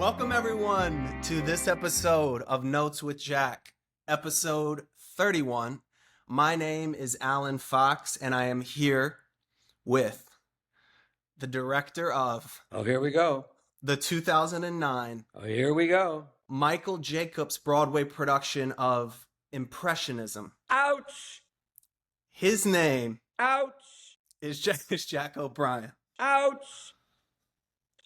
Welcome everyone to this episode of Notes with Jack, episode 31. My name is Alan Fox and I am here with the director of Here we go. the 2009 Here we go. Michael Jacobs Broadway production of Impressionism. Ouch! His name Ouch! is Jack O'Brien. Ouch!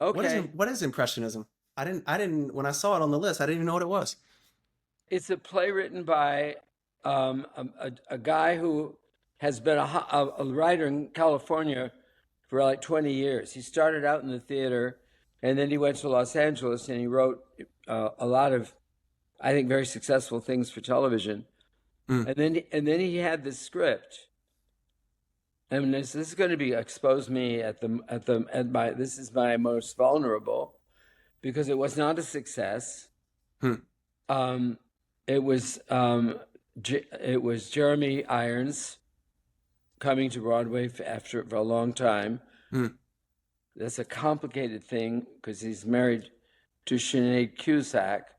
Okay. What is Impressionism? I didn't when I saw it on the list, I didn't even know what it was. It's a play written by a guy who has been a writer in California for like 20 years. He started out in the theater, and then he went to Los Angeles, and he wrote a lot of, I think, very successful things for television. And then he had this script. And this is going to be expose me this is my most vulnerable, because it was not a success. It was Jeremy Irons coming to Broadway for a long time. That's a complicated thing because he's married to Sinead Cusack,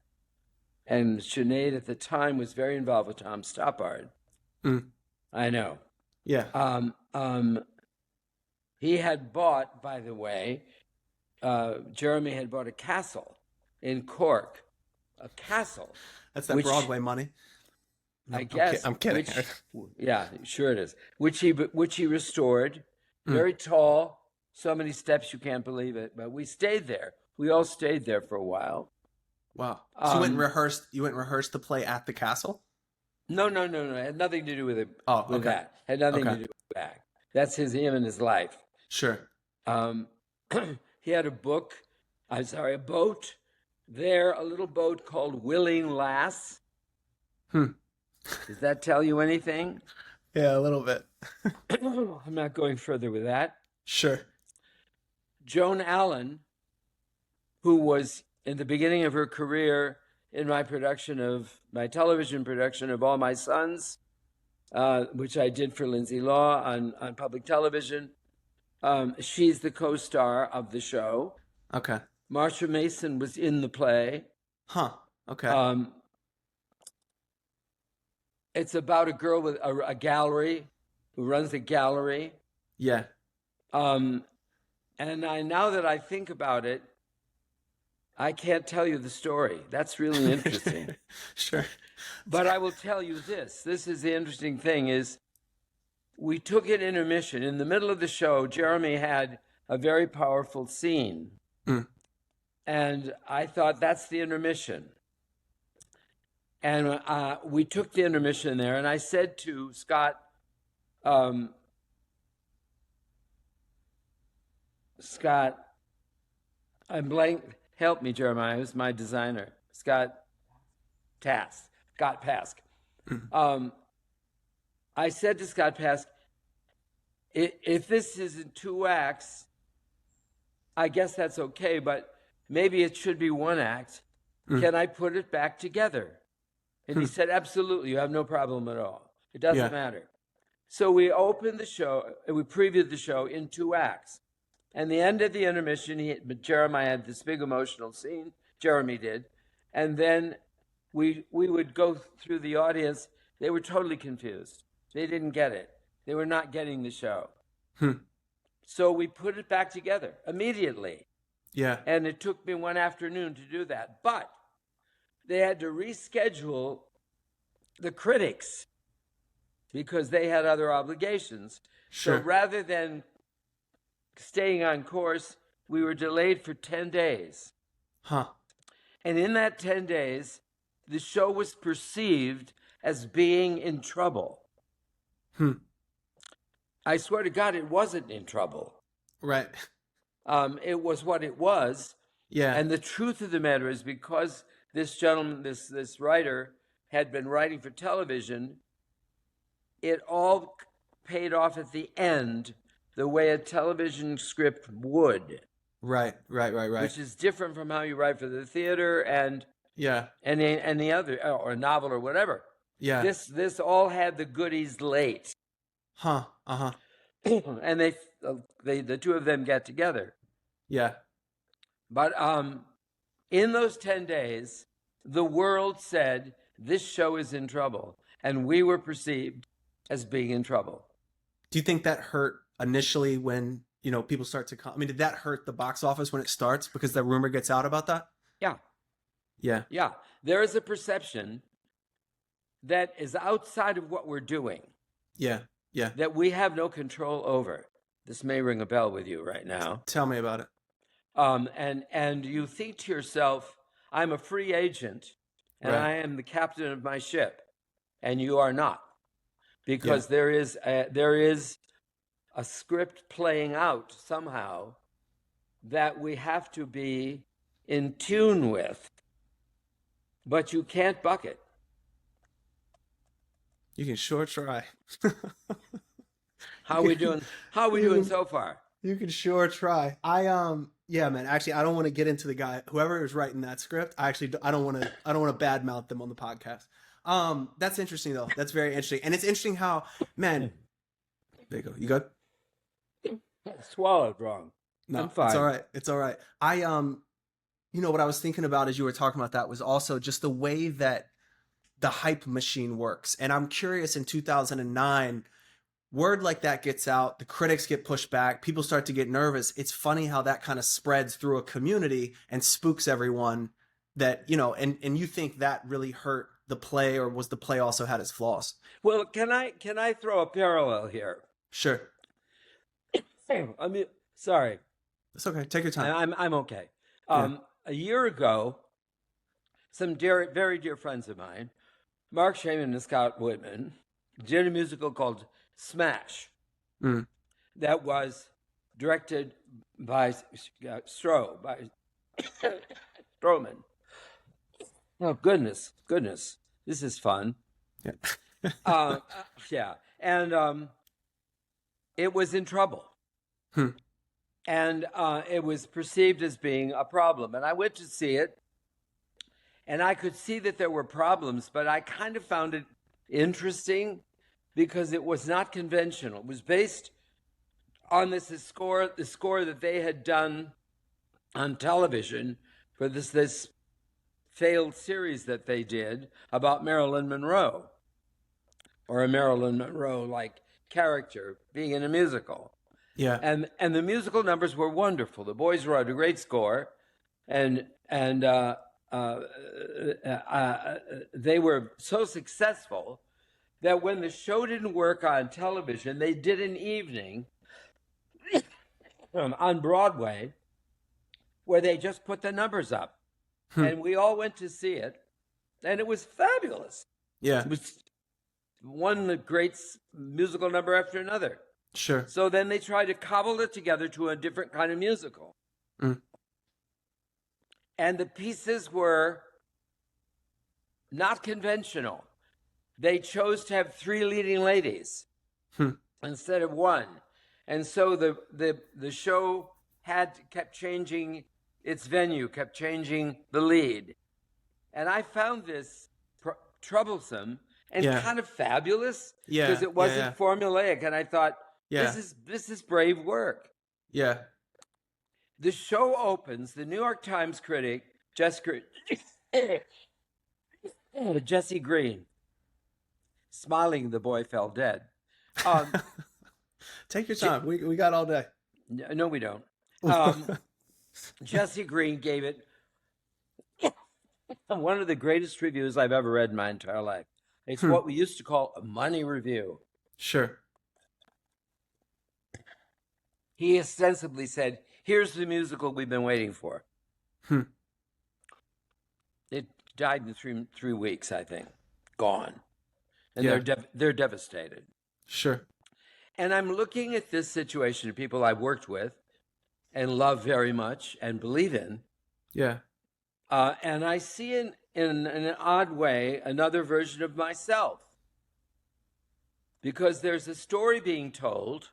and Sinead at the time was very involved with Tom Stoppard. I know. Yeah. He had bought, by the way, Jeremy had bought a castle in Cork. A castle. That's that Broadway money. I guess. I'm kidding. Yeah, sure it is. Which he restored. Very tall. So many steps you can't believe it. But we stayed there. We all stayed there for a while. Wow. So you went and rehearsed the play at the castle? No. It had nothing to do with it. Oh, with okay. that. Had nothing to do with that. That's him and his life. Sure. He had a boat there, a little boat called Willing Lass. Does that tell you anything? Yeah, a little bit. I'm not going further with that. Sure. Joan Allen, who was in the beginning of her career in my television production of All My Sons, which I did for Lindsay Law on public television. She's the co-star of the show. Okay. Marsha Mason was in the play. Huh. Okay. It's about a girl with a gallery, who runs a gallery. Yeah. And now that I think about it, I can't tell you the story. That's really interesting. Sure. But I will tell you this. This is the interesting thing is we took an intermission. In the middle of the show, Jeremy had a very powerful scene. And I thought, that's the intermission. And we took the intermission there, and I said to Scott, I'm blank. Help me, Jeremiah. Who's my designer? Scott Pask. I said to Scott Pask, if this is in 2 acts, I guess that's okay, but maybe it should be 1 act. Can I put it back together? And he said, absolutely. You have no problem at all. It doesn't matter. So we opened the show, we previewed the show in 2 acts. And the end of the intermission, Jeremiah had this big emotional scene. Jeremy did. And then we would go through the audience. They were totally confused. They didn't get it. They were not getting the show. So we put it back together immediately. Yeah. And it took me 1 afternoon to do that. But they had to reschedule the critics because they had other obligations. Sure. So rather than staying on course, we were delayed for 10 days. And in that 10 days, the show was perceived as being in trouble. I swear to God, it wasn't in trouble. Right. It was what it was. Yeah. And the truth of the matter is, because this gentleman, this writer, had been writing for television, it all paid off at the end the way a television script would. Right. Which is different from how you write for the theater and any other, or a novel or whatever. Yeah. This all had the goodies late. And they the two of them get together. Yeah. But In those 10 days, the world said this show is in trouble, and we were perceived as being in trouble. Do you think that hurt initially when, people start to come? I mean, did that hurt the box office when it starts because the rumor gets out about that? Yeah. Yeah. Yeah. There is a perception that is outside of what we're doing. Yeah. Yeah. That we have no control over. This may ring a bell with you right now. Tell me about it. And you think to yourself, I'm a free agent and Right. I am the captain of my ship, and you are not, because there is a script playing out somehow that we have to be in tune with, but you can't buck it. You can sure try. How we doing? How are we doing so far? You can sure try. Yeah, man. Actually, I don't want to get into the guy, whoever is writing that script. I don't want to badmouth them on the podcast. That's interesting though. That's very interesting, and it's interesting how, man. There you go. You good? Swallowed wrong. No, I'm fine. It's all right. It's all right. What I was thinking about as you were talking about that was also just the way that the hype machine works, and I'm curious. In 2009. Word like that gets out, the critics get pushed back, people start to get nervous. It's funny how that kind of spreads through a community and spooks everyone that, and you think that really hurt the play, or was the play also had its flaws? Well, can I throw a parallel here? Sure. I mean, sorry. It's okay. Take your time. I'm okay. A year ago, some very dear friends of mine, Mark Shaman and Scott Whitman, did a musical called Smash, that was directed by Stroman. Oh, goodness, this is fun. Yeah. Yeah, and it was in trouble, and it was perceived as being a problem. And I went to see it, and I could see that there were problems, but I kind of found it interesting, because it was not conventional. It was based on the score that they had done on television for this failed series that they did about Marilyn Monroe, or a Marilyn Monroe-like character being in a musical. Yeah. And the musical numbers were wonderful. The boys wrote a great score, and they were so successful that when the show didn't work on television, they did an evening on Broadway where they just put the numbers up. And we all went to see it, and it was fabulous. Yeah. It was one great musical number after another. Sure. So then they tried to cobble it together to a different kind of musical. And the pieces were not conventional. They chose to have 3 leading ladies instead of 1. And so the show kept changing its venue, kept changing the lead. And I found this troublesome and kind of fabulous, because it wasn't formulaic. And I thought, this is brave work. Yeah. The show opens, the New York Times critic, Jesse Green, smiling, the boy fell dead. Take your time. We got all day. No, we don't. Jesse Green gave it one of the greatest reviews I've ever read in my entire life. It's what we used to call a money review. Sure. He ostensibly said, here's the musical we've been waiting for. It died in 3 weeks, I think. Gone. And they're devastated. Sure. And I'm looking at this situation of people I've worked with and love very much and believe in. Yeah. And I see in an odd way another version of myself. Because there's a story being told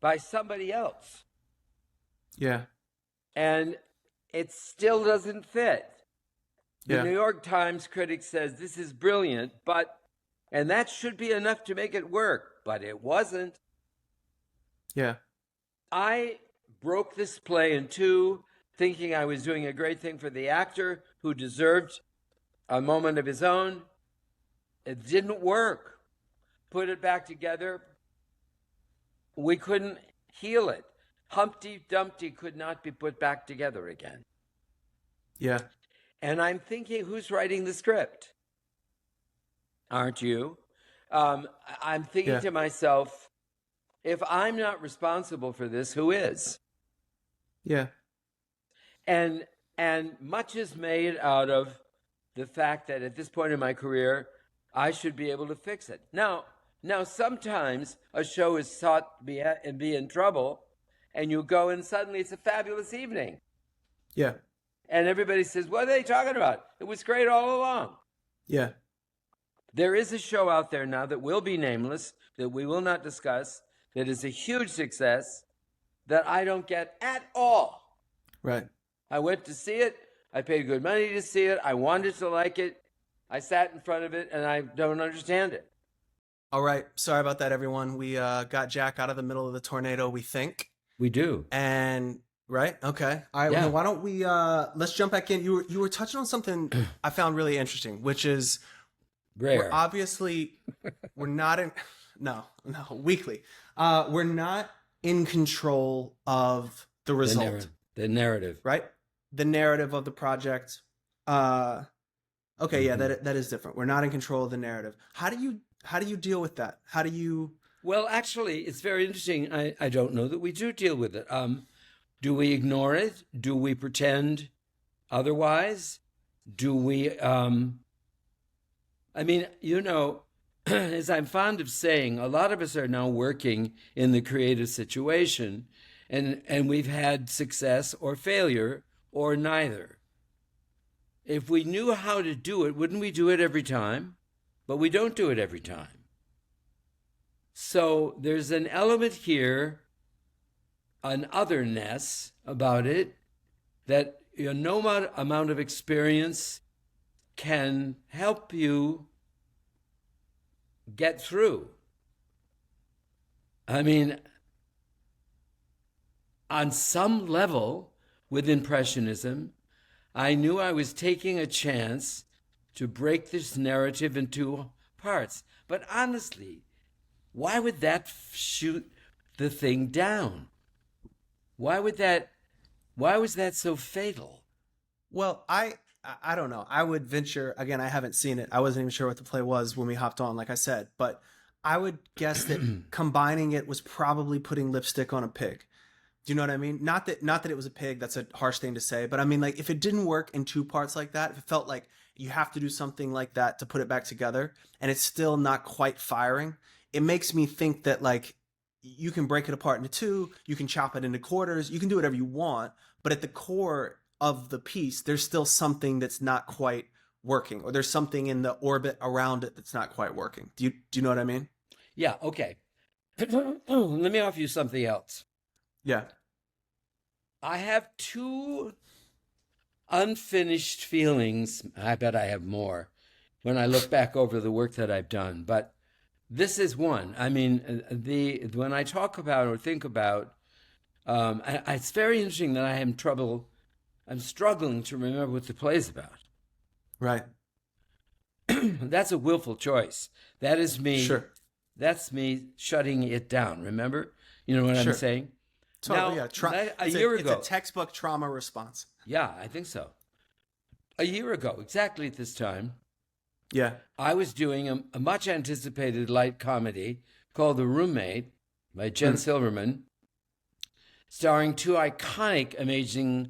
by somebody else. Yeah. And it still doesn't fit. The Yeah. New York Times critic says this is brilliant, and that should be enough to make it work, but it wasn't. Yeah. I broke this play in 2 thinking I was doing a great thing for the actor who deserved a moment of his own. It didn't work. Put it back together. We couldn't heal it. Humpty Dumpty could not be put back together again. Yeah. And I'm thinking, who's writing the script? Aren't you? I'm thinking to myself, if I'm not responsible for this, who is? Yeah. And much is made out of the fact that at this point in my career, I should be able to fix it. Now sometimes a show is thought to be in trouble, and you go and suddenly it's a fabulous evening. Yeah. And everybody says, what are they talking about? It was great all along. Yeah. There is a show out there now that will be nameless, that we will not discuss, that is a huge success that I don't get at all. Right. I went to see it. I paid good money to see it. I wanted to like it. I sat in front of it, and I don't understand it. All right. Sorry about that, everyone. We got Jack out of the middle of the tornado, we think. We do. And right? Okay. All right. Yeah. Well, why don't we let's jump back in. You were touching on something I found really interesting, which is Rare. we're not in weekly. We're not in control of the result. The narrative. Right? The narrative of the project. Okay, yeah, that is different. We're not in control of the narrative. How do you deal with that? How do you Well, actually, it's very interesting. I don't know that we do deal with it. Do we ignore it? Do we pretend otherwise? Do we I mean, as I'm fond of saying, a lot of us are now working in the creative situation, and we've had success or failure or neither. If we knew how to do it, wouldn't we do it every time? But we don't do it every time. So there's an element here, an otherness about it, that no amount of experience can help you get through. I mean, on some level with Impressionism, I knew I was taking a chance to break this narrative into parts. But honestly, why would that shoot the thing down? Why was that so fatal? Well, I don't know. I would venture, again, I haven't seen it. I wasn't even sure what the play was when we hopped on, like I said, but I would guess that combining it was probably putting lipstick on a pig. Do you know what I mean? Not that it was a pig, that's a harsh thing to say, but I mean, like, if it didn't work in two parts like that, if it felt like you have to do something like that to put it back together and it's still not quite firing, it makes me think that, like, you can break it apart into two, you can chop it into quarters, you can do whatever you want, but at the core of the piece, there's still something that's not quite working, or there's something in the orbit around it that's not quite working. Do you know what I mean? Yeah, okay. Let me offer you something else. Yeah. I have two unfinished feelings. I bet I have more when I look back over the work that I've done, but this is one. I mean, when I talk about or think about, it's very interesting that I'm struggling to remember what the play's about. Right. That's a willful choice. That is me. Sure. That's me shutting it down. Remember? You know what I'm saying? Totally. Now, yeah. a year ago. It's a textbook trauma response. Yeah, I think so. A year ago, exactly at this time, yeah, I was doing a much anticipated light comedy called The Roommate by Jen Silverman, starring two iconic, amazing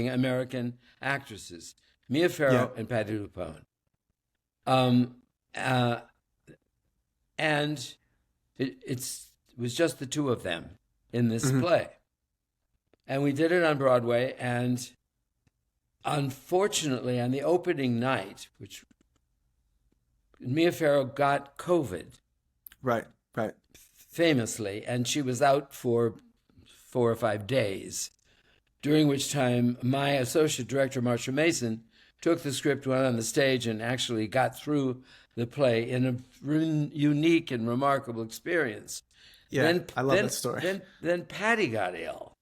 American actresses, Mia Farrow and Patti LuPone. And it was just the two of them in this play. And we did it on Broadway, and unfortunately, on the opening night, which Mia Farrow got COVID. Right. Famously, and she was out for 4 or 5 days, during which time my associate director, Marsha Mason, took the script, went on the stage, and actually got through the play in a unique and remarkable experience. Yeah, I love that story. Then Patti got ill.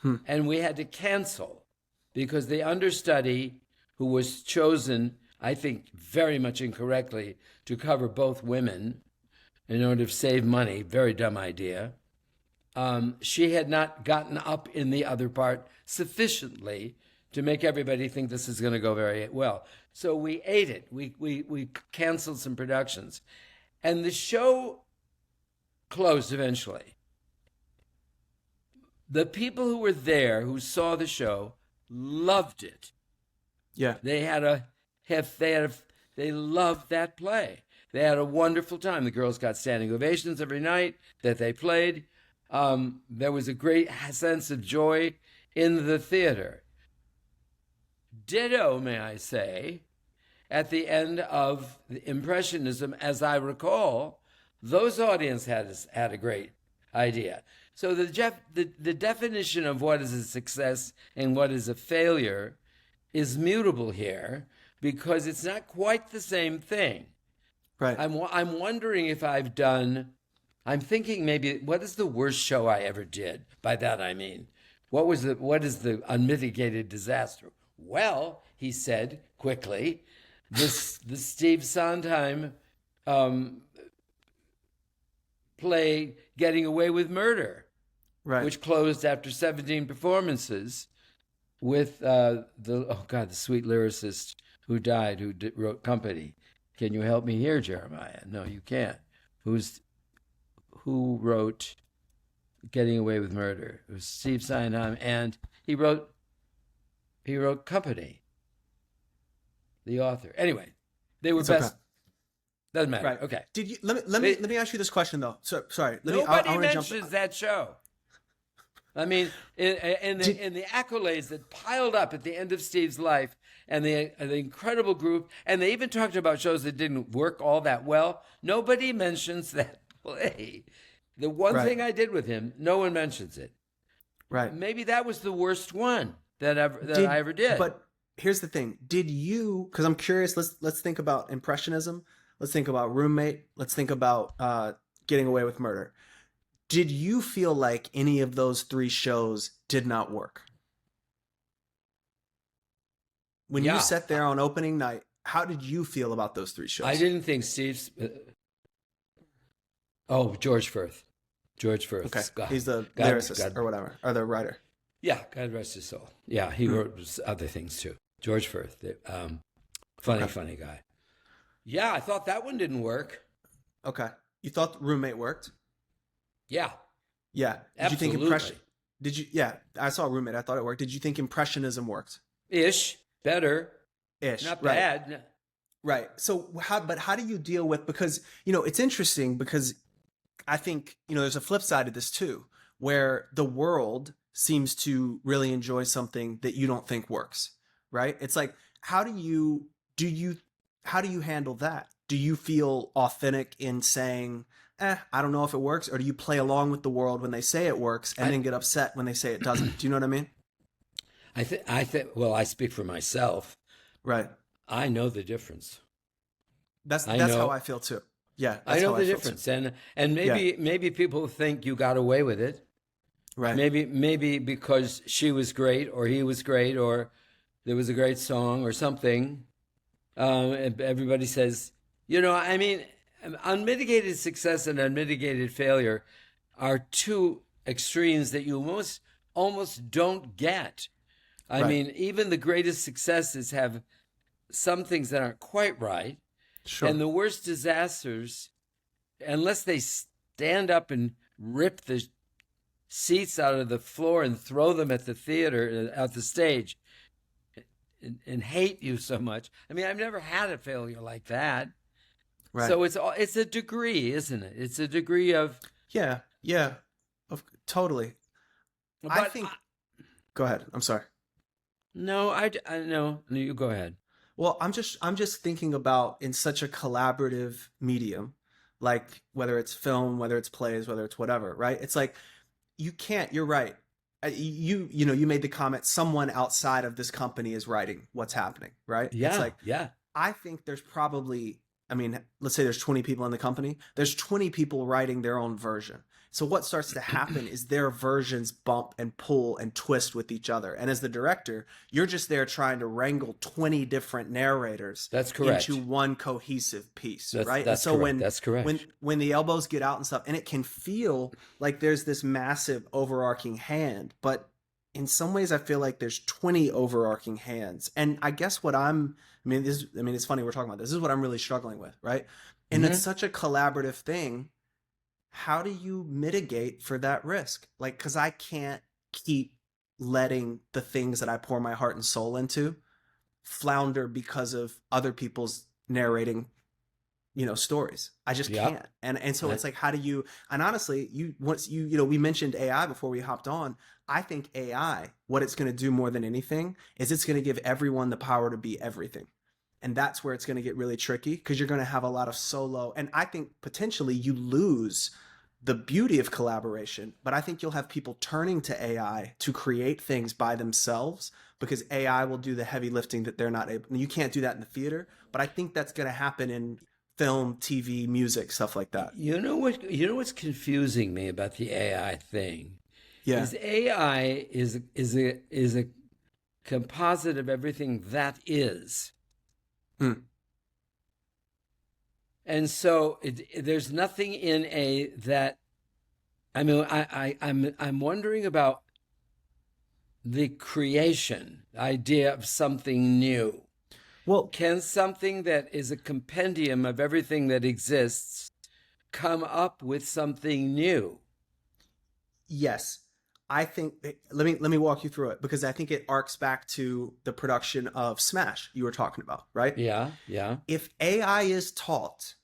And we had to cancel because the understudy who was chosen, I think very much incorrectly, to cover both women in order to save money, very dumb idea. She had not gotten up in the other part sufficiently to make everybody think this is going to go very well. So we ate it. We canceled some productions. And the show closed eventually. The people who were there, who saw the show, loved it. Yeah. They loved that play. They had a wonderful time. The girls got standing ovations every night that they played. There was a great sense of joy in the theater. Ditto, may I say, at the end of Impressionism, as I recall, those audiences had a great idea. So the definition of what is a success and what is a failure is mutable here because it's not quite the same thing. Right. I'm wondering if I'm thinking maybe, what is the worst show I ever did? By that I mean, what is the unmitigated disaster? Well, he said quickly, the Steve Sondheim play Getting Away with Murder, right, which closed after 17 performances with the sweet lyricist who died, who wrote Company. Can you help me here, Jeremiah? No, you can't. Who wrote Getting Away with Murder? It was Steve Sondheim, and he wrote Company, the author. Anyway, they were best. Okay. Doesn't matter. Right. Okay. Did you let me ask you this question though? Sorry. Nobody mentions that show. I mean, in the accolades that piled up at the end of Steve's life, and the incredible group, and they even talked about shows that didn't work all that well. Nobody mentions that play. The one thing I did with him, no one mentions it. Right. Maybe that was the worst one that I ever did. But here's the thing: did you? Because I'm curious. Let's think about Impressionism. Let's think about Roommate. Let's think about Getting Away with Murder. Did you feel like any of those three shows did not work? When you sat there on opening night, how did you feel about those three shows? I didn't think Steve's... George Firth. Okay, he's the lyricist or whatever, or the writer. Yeah, God rest his soul. Yeah, he wrote other things too. George Firth, funny guy. Yeah, I thought that one didn't work. Okay, you thought Roommate worked? Yeah. Yeah. Did you think Impression? Did you? Yeah, I saw Roommate. I thought it worked. Did you think Impressionism worked? Ish, better. Ish, not bad. Right. So how do you deal with, because it's interesting because I think there's a flip side of this too, where the world seems to really enjoy something that you don't think works. Right. It's like, how do you handle that? Do you feel authentic in saying, I don't know if it works, or do you play along with the world when they say it works and then get upset when they say it doesn't? Do you know what I mean? I think. Well, I speak for myself. Right. I know the difference. That's how I feel too. Yeah, I know the difference, and maybe people think you got away with it. Right. Maybe because she was great, or he was great, or there was a great song or something. Everybody says, I mean, unmitigated success and unmitigated failure are two extremes that you almost don't get. I mean, even the greatest successes have some things that aren't quite right. Sure. And the worst disasters, unless they stand up and rip the seats out of the floor and throw them at the theater, at the stage, and hate you so much. I mean, I've never had a failure like that. Right. So it's a degree, isn't it? It's a degree of... Yeah, totally. But I think... Go ahead. I'm sorry. No, I no. You go ahead. Well, I'm just thinking about, in such a collaborative medium, like whether it's film, whether it's plays, whether it's whatever, right? It's like, you're right. You made the comment, someone outside of this company is writing what's happening, right? Yeah. It's like, yeah. I think there's probably, let's say there's 20 people in the company. There's 20 people writing their own version. So what starts to happen is their versions bump and pull and twist with each other. And as the director, you're just there trying to wrangle 20 different narrators That's correct. into one cohesive piece, right? That's and so correct. That's correct. when the elbows get out and stuff, and it can feel like there's this massive overarching hand, but in some ways I feel like there's 20 overarching hands. And I guess it's funny we're talking about this. This is what I'm really struggling with, right? And it's such a collaborative thing. How do you mitigate for that risk? Like, because I can't keep letting the things that I pour my heart and soul into flounder because of other people's narrating, stories. I just can't. And so it's like, how do you, and honestly, we mentioned AI before we hopped on. I think AI, what it's going to do more than anything is it's going to give everyone the power to be everything. And that's where it's going to get really tricky, because you're going to have a lot of solo. And I think potentially you lose the beauty of collaboration, but I think you'll have people turning to AI to create things by themselves, because AI will do the heavy lifting that they're not able. You can't do that in the theater, but I think that's going to happen in film, TV, music, stuff like that. You know what's confusing me about the AI thing? Yeah. Is AI is a composite of everything that is. And so there's nothing in that. I mean, I'm wondering about the creation idea of something new. Well, can something that is a compendium of everything that exists come up with something new? Yes. I think let me walk you through it, because I think it arcs back to the production of Smash you were talking about, right? Yeah, yeah. If AI is taught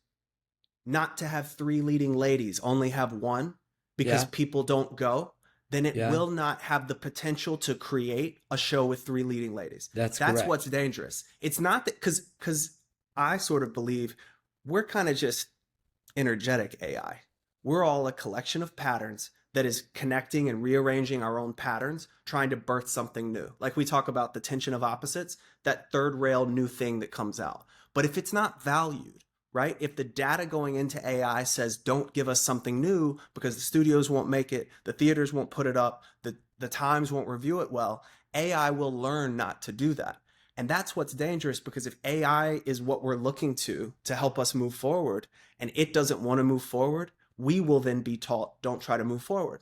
not to have 3 leading ladies, only have 1, because people don't go, then it will not have the potential to create a show with 3 leading ladies. That's correct. What's dangerous. It's not that, because I sort of believe we're kind of just energetic AI. We're all a collection of patterns that is connecting and rearranging our own patterns, trying to birth something new. Like we talk about the tension of opposites, that third rail new thing that comes out. But if it's not valued, right? If the data going into AI says, don't give us something new because the studios won't make it, the theaters won't put it up, the Times won't review it well, AI will learn not to do that. And that's what's dangerous, because if AI is what we're looking to help us move forward, and it doesn't want to move forward, we will then be taught, don't try to move forward.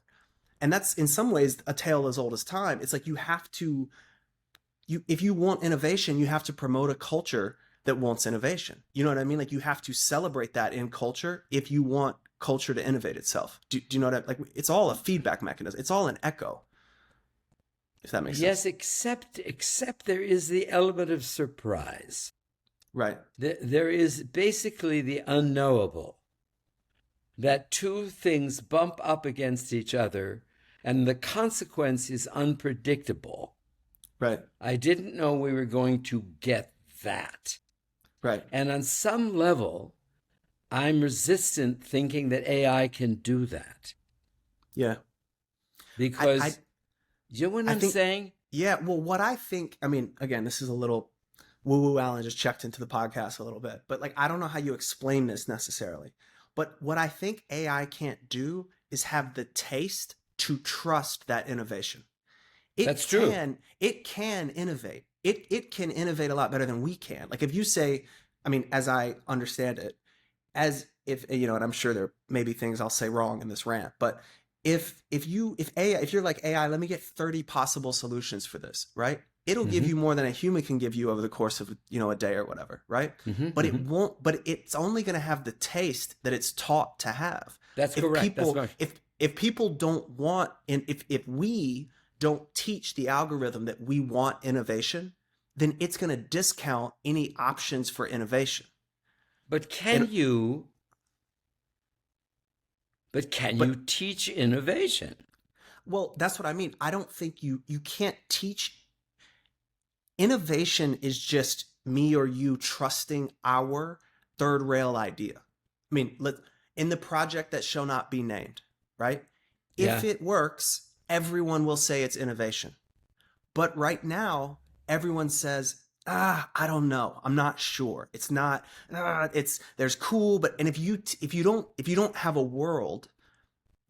And that's in some ways a tale as old as time. It's like if you want innovation, you have to promote a culture that wants innovation. You know what I mean? Like, you have to celebrate that in culture if you want culture to innovate itself. Do you know what like, it's all a feedback mechanism. It's all an echo. If that makes sense. Yes, except there is the element of surprise. Right. There is basically the unknowable. That 2 things bump up against each other, and the consequence is unpredictable. Right. I didn't know we were going to get that. Right. And on some level, I'm resistant thinking that AI can do that. Yeah. Because, you know what I'm saying? Yeah. Well, what I think, again, this is a little woo-woo. Alan just checked into the podcast a little bit, but I don't know how you explain this necessarily. But what I think AI can't do is have the taste to trust that innovation. That's true. It can innovate. It can innovate a lot better than we can. Like, if you say, as I understand it, as if, and I'm sure there may be things I'll say wrong in this rant, but if you're like, AI, let me get 30 possible solutions for this, right? It'll give you more than a human can give you over the course of, a day or whatever, right? But it won't, but it's only going to have the taste that it's taught to have. That's correct. If people don't want, and if we don't teach the algorithm that we want innovation, then it's going to discount any options for innovation. But can you teach innovation? Well, that's what I mean. I don't think you can't teach. Innovation is just me or you trusting our third rail idea. In the project that shall not be named, right? If it works, everyone will say it's innovation. But right now, everyone says, I don't know. I'm not sure. It's not, there's cool, but, and if you don't have a world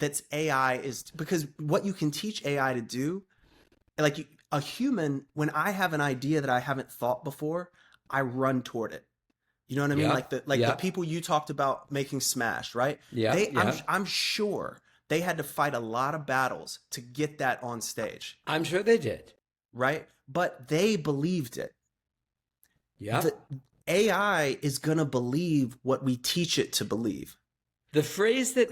that's AI is because what you can teach AI to do, like a human, when I have an idea that I haven't thought before, I run toward it. You know what I mean? Yep. Like the Yep. people you talked about making Smash, right? Yep. Yep. I'm sure they had to fight a lot of battles to get that on stage, I'm sure they did. right? But they believed it. The Yep. AI is gonna believe what we teach it to believe. The phrase that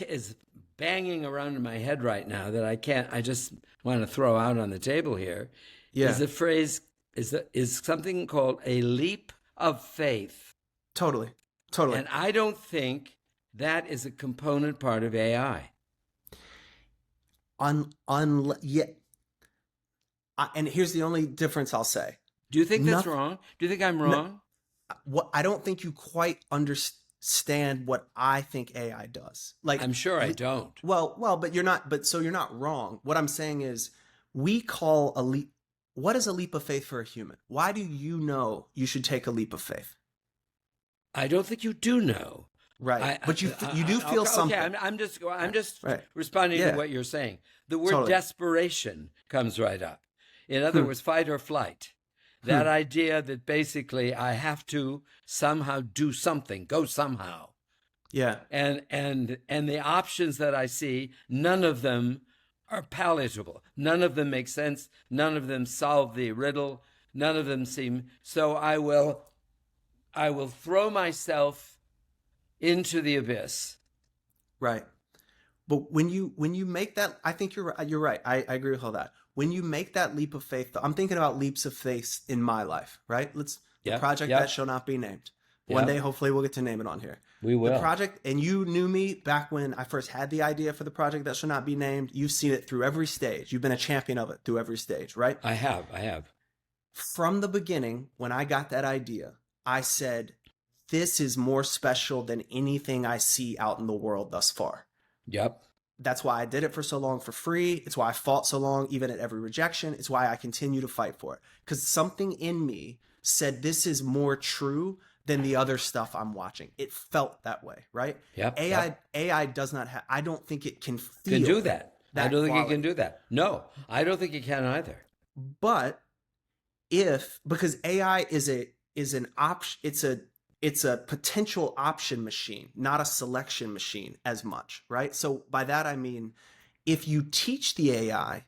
is banging around in my head right now that I just want to throw out on the table here is Yeah, the phrase is something called a leap of faith. totally, totally. And I don't think that is a component part of AI. Yeah. And here's the only difference I'll say. Do you think that's Nothing. wrong? Do you think I'm No, wrong? what I don't think you quite understand what I think AI does. Like, I'm sure I don't. well, but you're not. But so you're not wrong. What I'm saying is, we call a leap. What is a leap of faith for a human? Why do you know you should take a leap of faith? I don't think you do know. Right, but you do feel something. Okay, I'm just Right. responding Yeah. to what you're saying. The word Totally. desperation comes right up. In other words, fight or flight. That idea that basically I have to somehow do something, go somehow. Yeah. And the options that I see, none of them are palatable. None of them make sense. None of them solve the riddle. None of them seem so. I will throw myself into the abyss. Right. But when you make that, I think you're right. I agree with all that. When you make that leap of faith, I'm thinking about leaps of faith in my life, right? The Yep, project yep. that shall not be named. One Yep. day, hopefully, we'll get to name it on here. We The will. project, and you knew me back when I first had the idea for the project that shall not be named. You've seen it through every stage. You've been a champion of it through every stage, right? I have. From the beginning, when I got that idea, I said, this is more special than anything I see out in the world thus far. Yep. That's why I did it for so long for free. It's why I fought so long, even at every rejection. It's why I continue to fight for it. Because something in me said this is more true than the other stuff I'm watching. It felt that way, right? Yep. AI does not have, I don't think it can feel Can do that. I don't think it quality. can do that. No, I don't think it can either. But because AI is an option, it's a potential option machine, not a selection machine as much, right? So by that I mean, if you teach the AI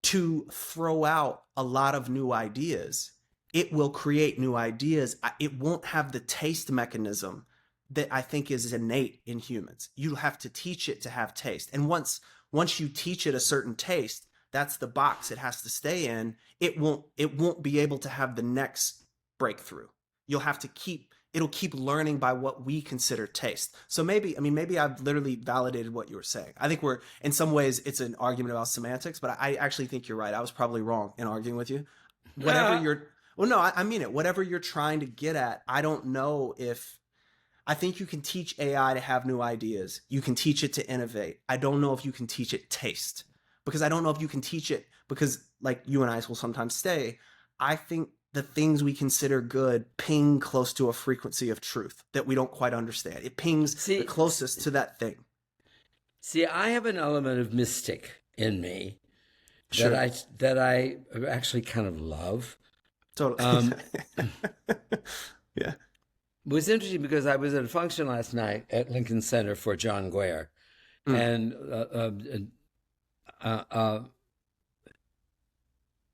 to throw out a lot of new ideas, it will create new ideas. It won't have the taste mechanism that I think is innate in humans. You have to teach it to have taste. And once you teach it a certain taste, that's the box it has to stay in. It won't be able to have the next breakthrough. It'll keep learning by what we consider taste. So maybe I've literally validated what you were saying. I think in some ways it's an argument about semantics, but I actually think you're right. I was probably wrong in arguing with you. I mean it. Whatever you're trying to get at, I don't know if, I think you can teach AI to have new ideas. You can teach it to innovate. I don't know if you can teach it taste, because I don't know if you can teach it, because like you and I will sometimes say, I think the things we consider good ping close to a frequency of truth that we don't quite understand. It pings the closest to that thing. See, I have an element of mystic in me Sure. that I actually kind of love. Totally. Yeah. It was interesting because I was at a function last night at Lincoln Center for John Guare, and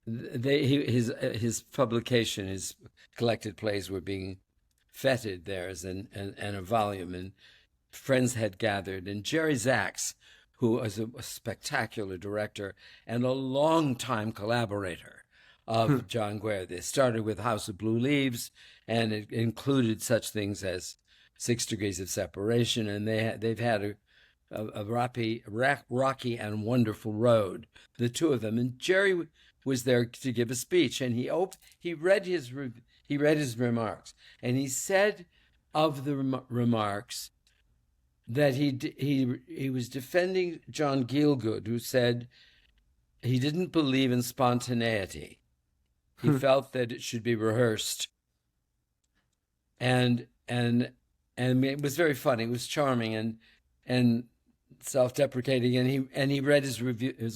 his publication, his collected plays were being feted there as and a volume, and friends had gathered, and Jerry Zaks, who was a spectacular director and a longtime collaborator of John Guare. They started with House of Blue Leaves, and it included such things as 6 Degrees of Separation, and they've had a rocky and wonderful road, the two of them. And Jerry was there to give a speech, and he read his remarks, and he said of the remarks that he was defending John Gielgud, who said he didn't believe in spontaneity. He felt that it should be rehearsed. And it was very funny. It was charming. And self-deprecating, and he read his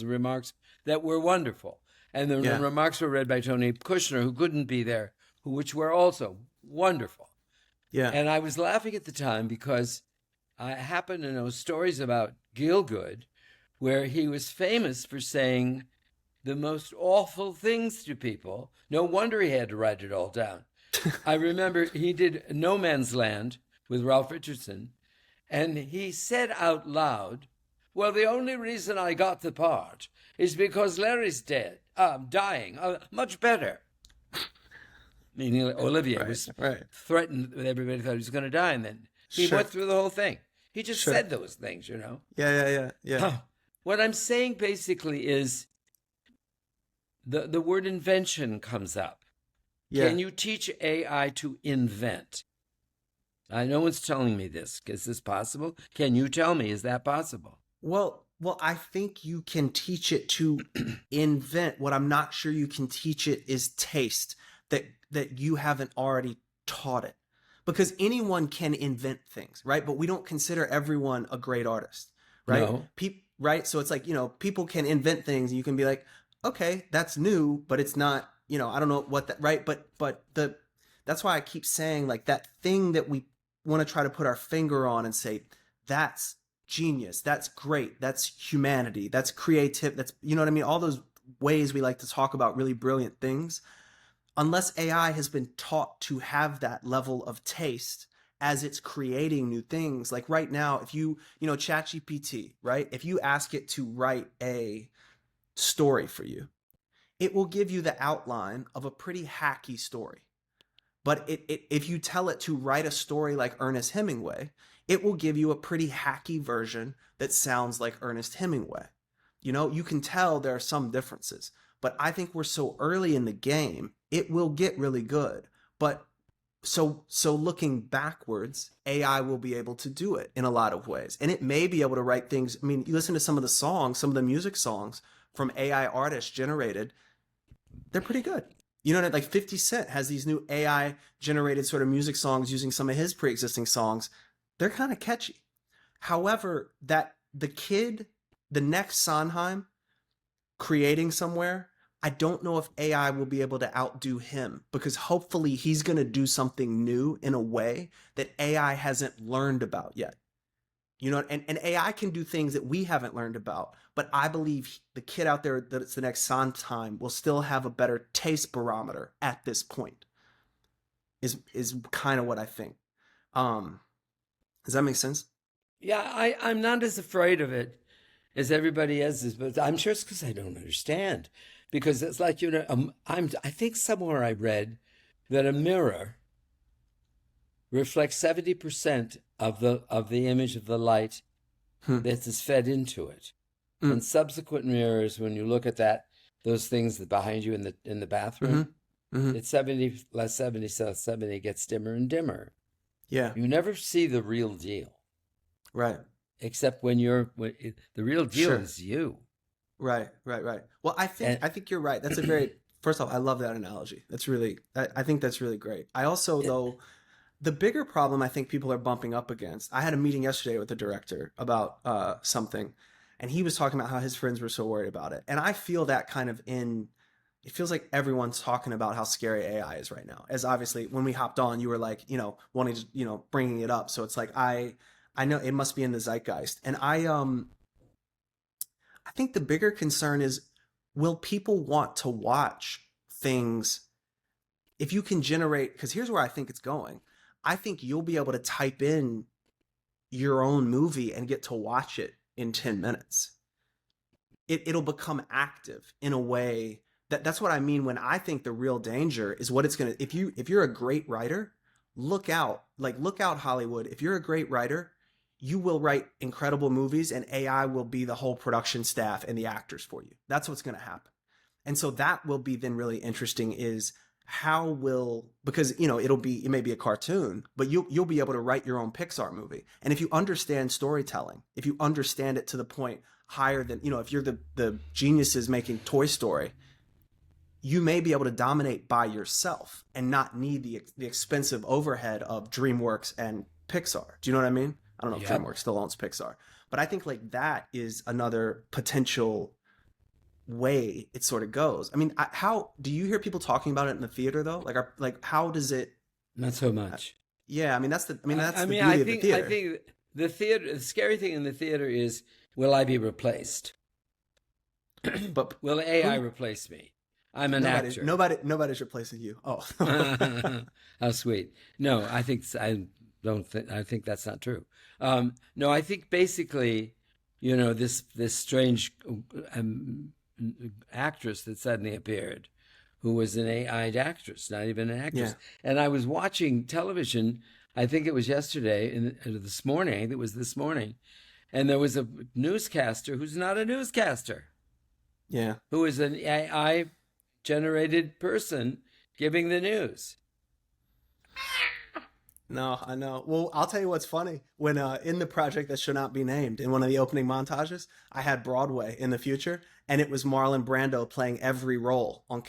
remarks that were wonderful, and the remarks were read by Tony Kushner, who couldn't be there, which were also wonderful. Yeah. And I was laughing at the time because I happen to know stories about Gielgud, where he was famous for saying the most awful things to people. No wonder he had to write it all down. I remember he did No Man's Land with Ralph Richardson, and he said out loud, well, the only reason I got the part is because Larry's dying, much better. Meaning Olivier was threatened, everybody thought he was going to die, and then he went through the whole thing. He just said those things, you know? Yeah. What I'm saying basically is the word invention comes up. Yeah. Can you teach AI to invent? No one's telling me this. Is this possible? Can you tell me, is that possible? Well, I think you can teach it to invent. What I'm not sure you can teach it is taste that you haven't already taught it. Because anyone can invent things, right? But we don't consider everyone a great artist, right? No. Right? So it's like, people can invent things and you can be like, okay, that's new, but it's not, I don't know what that, right? But that's why I keep saying, like, that thing that we want to try to put our finger on and say, that's genius, that's great, that's humanity, that's creative, that's, you know what I mean? All those ways we like to talk about really brilliant things. Unless AI has been taught to have that level of taste as it's creating new things. Like right now, if ChatGPT, right? If you ask it to write a story for you, it will give you the outline of a pretty hacky story. But if you tell it to write a story like Ernest Hemingway, it will give you a pretty hacky version that sounds like Ernest Hemingway. You can tell there are some differences. But I think we're so early in the game, it will get really good. But so looking backwards, AI will be able to do it in a lot of ways. And it may be able to write things. I mean, you listen to some of the songs, some of the music songs from AI artists generated, they're pretty good. You know, like 50 Cent has these new AI generated sort of music songs using some of his pre-existing songs. They're kind of catchy. However, that the next Sondheim creating somewhere, I don't know if AI will be able to outdo him, because hopefully he's going to do something new in a way that AI hasn't learned about yet. And AI can do things that we haven't learned about, but I believe the kid out there that's the next Sondheim will still have a better taste barometer at this point, is kind of what I think. Does that make sense? Yeah, I'm not as afraid of it as everybody is, but I'm sure it's because I don't understand. Because it's like, I think somewhere I read that a mirror reflects 70% of the image of the light that is fed into it. And subsequent mirrors, when you look at those things that behind you in the bathroom, it's 70 less 70, so 70 gets dimmer and dimmer. Yeah. You never see the real deal. Right. Except when the real deal is you. Right. Well, I think you're right. That's first off, I love that analogy. I think that's really great. I also, though, the bigger problem I think people are bumping up against, I had a meeting yesterday with the director about something, and he was talking about how his friends were so worried about it. And I feel that kind of it feels like everyone's talking about how scary AI is right now. As obviously when we hopped on, you were like, wanting to, bringing it up. So it's like, I know it must be in the zeitgeist. And I think the bigger concern is, will people want to watch things if you can generate, because here's where I think it's going. I think you'll be able to type in your own movie and get to watch it in 10 minutes. It'll become active in a way that's what I mean when I think the real danger is what it's going to, if you're a great writer, look out Hollywood. If you're a great writer, you will write incredible movies and AI will be the whole production staff and the actors for you. That's what's going to happen. And so that will be then really interesting, is because it may be a cartoon, but you'll be able to write your own Pixar movie. And if you understand storytelling, if you understand it to the point higher than, if you're the geniuses making Toy Story, you may be able to dominate by yourself and not need the expensive overhead of DreamWorks and Pixar. Do you know what I mean? I don't know if DreamWorks still owns Pixar, But I think like that is another potential way it sort of goes. I mean, how do you hear people talking about it in the theater though? Like how does it? Not so much. Yeah, I mean that's the I mean, beauty of the theater. I think the theater. The scary thing in the theater is, will I be replaced? But will AI replace me? I'm an actor. Nobody's replacing you. Oh, how sweet. No, I think I think that's not true. No, I think basically, this strange actress that suddenly appeared, who was an AI actress, not even an actress. Yeah. And I was watching television. I think it was yesterday, this morning. I think it was this morning, and there was a newscaster who's not a newscaster. Yeah, who is an AI generated person giving the news. No, I know. Well, I'll tell you what's funny. When in the project that should not be named, in one of the opening montages, I had Broadway in the future, and it was Marlon Brando playing every role on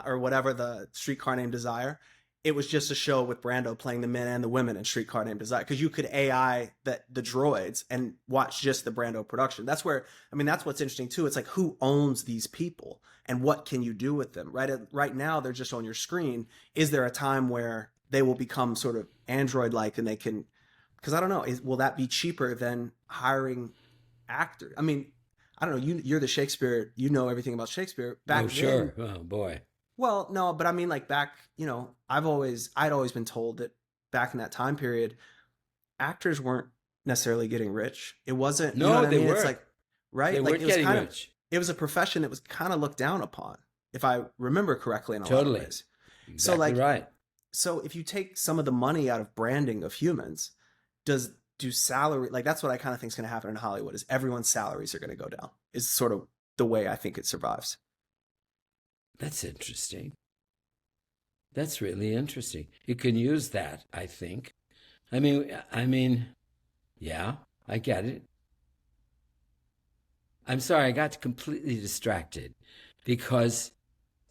or whatever, the Streetcar Named Desire. It was just a show with Brando playing the men and the women in Streetcar Named Desire, because you could AI the droids and watch just the Brando production. That's what's interesting too. It's like, who owns these people and what can you do with them? Right now, they're just on your screen. Is there a time where they will become sort of Android-like and they can, because I don't know, will that be cheaper than hiring actors? I mean, I don't know. You're the Shakespeare, you know everything about Shakespeare. Back sure. Then, oh boy. Well, no, but I mean, like back, I'd always been told that back in that time period, actors weren't necessarily getting rich. It wasn't, no, they weren't. It's like, right? They like weren't getting rich. It was a profession that was kind of looked down upon, if I remember correctly in a lot of ways. Exactly. So like, right. So if you take some of the money out of branding of humans, do salary, like that's what I kind of think is going to happen in Hollywood, is everyone's salaries are going to go down, is sort of the way I think it survives. That's interesting. That's really interesting. You can use that, I think. I mean, yeah, I get it. I'm sorry, I got completely distracted because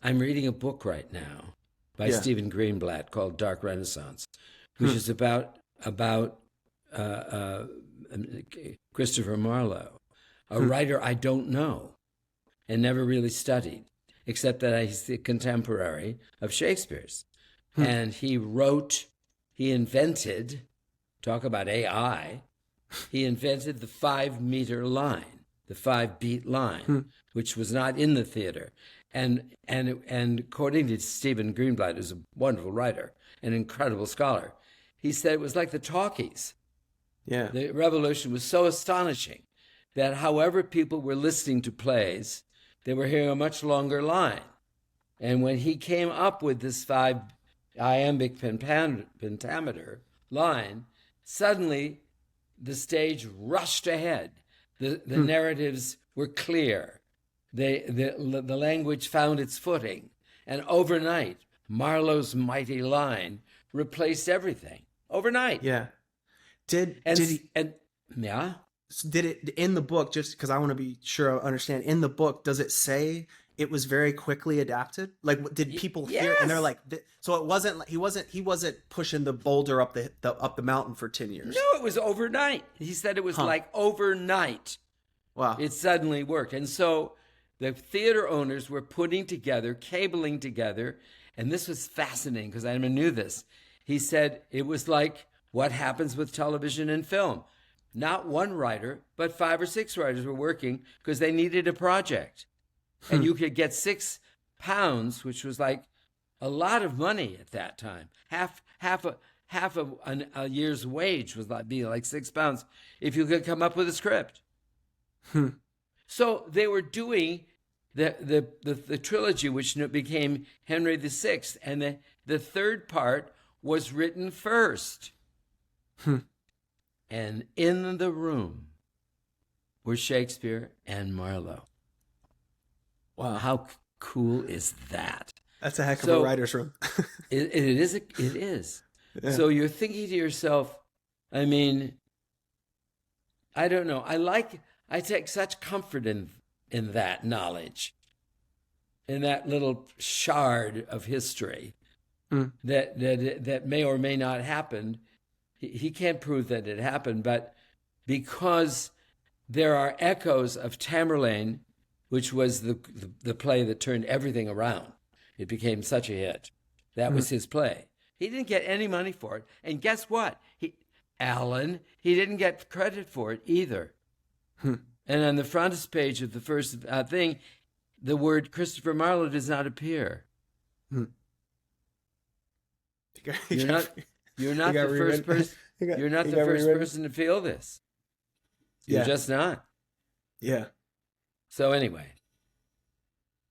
I'm reading a book right now by Stephen Greenblatt called Dark Renaissance, which is about Christopher Marlowe, a writer I don't know and never really studied, except that he's the contemporary of Shakespeare's. And he invented, talk about AI, he invented the 5-meter line, the 5-beat line, which was not in the theater. And according to Stephen Greenblatt, who's a wonderful writer, an incredible scholar, he said it was like the talkies. Yeah. The revolution was so astonishing that however people were listening to plays, they were hearing a much longer line. And when he came up with this 5 iambic pentameter line, suddenly the stage rushed ahead. The narratives were clear. The language found its footing. And overnight, Marlowe's mighty line replaced everything. Overnight. Yeah. Did it in the book, just because I want to be sure I understand, in the book, does it say it was very quickly adapted? Like, did people hear and they're like, so it wasn't like he wasn't pushing the boulder up the mountain for 10 years. No, it was overnight. He said it was like overnight. Wow. It suddenly worked. And so the theater owners were putting together, cabling together, and this was fascinating because I never knew this. He said it was like what happens with television and film. Not one writer, but 5 or 6 writers were working because they needed a project. And you could get £6, which was like a lot of money at that time. Half a year's wage was like £6 if you could come up with a script. So they were doing the trilogy, which became Henry VI, and the third part was written first. And in the room were Shakespeare and Marlowe. Wow, how cool is that? That's a heck of a writer's room. It is. Yeah. So you're thinking to yourself, I mean, I don't know. I take such comfort in that knowledge, in that little shard of history that may or may not happen. He can't prove that it happened, but because there are echoes of Tamerlane, which was the play that turned everything around. It became such a hit. That was his play. He didn't get any money for it. And guess what? He didn't get credit for it either. And on the frontispiece of the first thing, the word Christopher Marlowe does not appear. You're not the first person. You're not the first person to feel this. You're just not. Yeah. So anyway,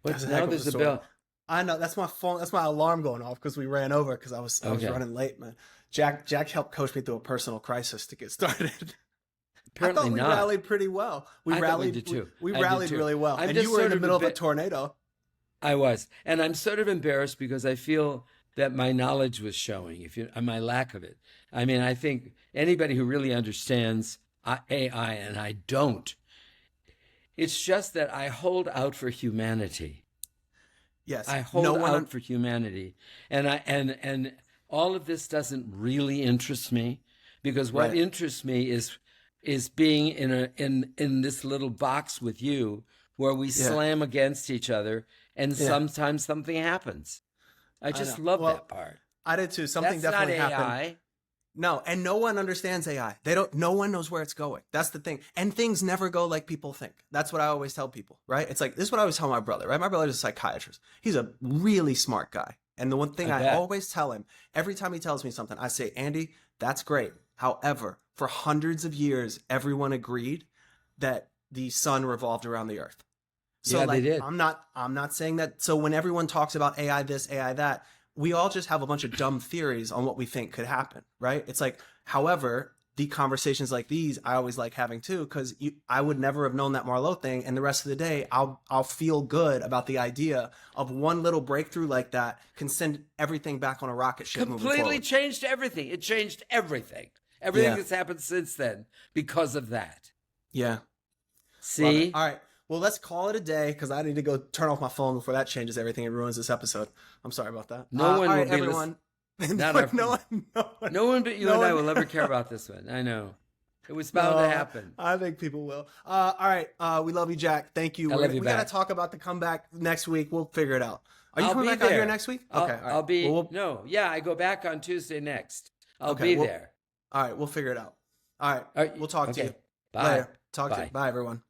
now there's a bell. I know, that's my phone. That's my alarm going off because we ran over because I was running late, man. Jack helped coach me through a personal crisis to get started. Apparently I thought we rallied pretty well. We rallied too. We rallied really well. And you were in the middle of a tornado. I was, and I'm sort of embarrassed because I feel that my knowledge was showing. My lack of it. I mean, I think anybody who really understands AI, and I don't. It's just that I hold out for humanity. Yes, I hold out for humanity, and all of this doesn't really interest me, because what interests me is being in this little box with you where we slam against each other, and sometimes something happens. I just love that part. I did too. Something definitely happened. That's not AI. No, and no one understands AI. No one knows where it's going. That's the thing. And things never go like people think. That's what I always tell people, right? It's like, this is what I always tell my brother, right? My brother's a psychiatrist. He's a really smart guy. And the one thing I always tell him, every time he tells me something, I say, Andy, that's great. However, for hundreds of years, everyone agreed that the sun revolved around the earth. So they did. I'm not saying that. So when everyone talks about AI this, AI that, we all just have a bunch of dumb theories on what we think could happen, right? It's like, however, the conversations like these, I always like having too, because I would never have known that Marlowe thing, and the rest of the day, I'll feel good about the idea of one little breakthrough like that can send everything back on a rocket ship. Completely changed everything. It changed everything. Everything that's happened since then because of that. Yeah. See? All right. Well, let's call it a day because I need to go turn off my phone before that changes everything and ruins this episode. I'm sorry about that. No one will be everyone. No one but you and I will ever care about this one. I know. It was bound to happen. I think people will. All right. We love you, Jack. Thank you. We got to talk about the comeback next week. We'll figure it out. Are you coming back out here next week? Okay. I'll be. I go back on Tuesday next. I'll be there. All right. We'll figure it out. All right. We'll talk to you Bye. later. Talk to you. Bye, everyone.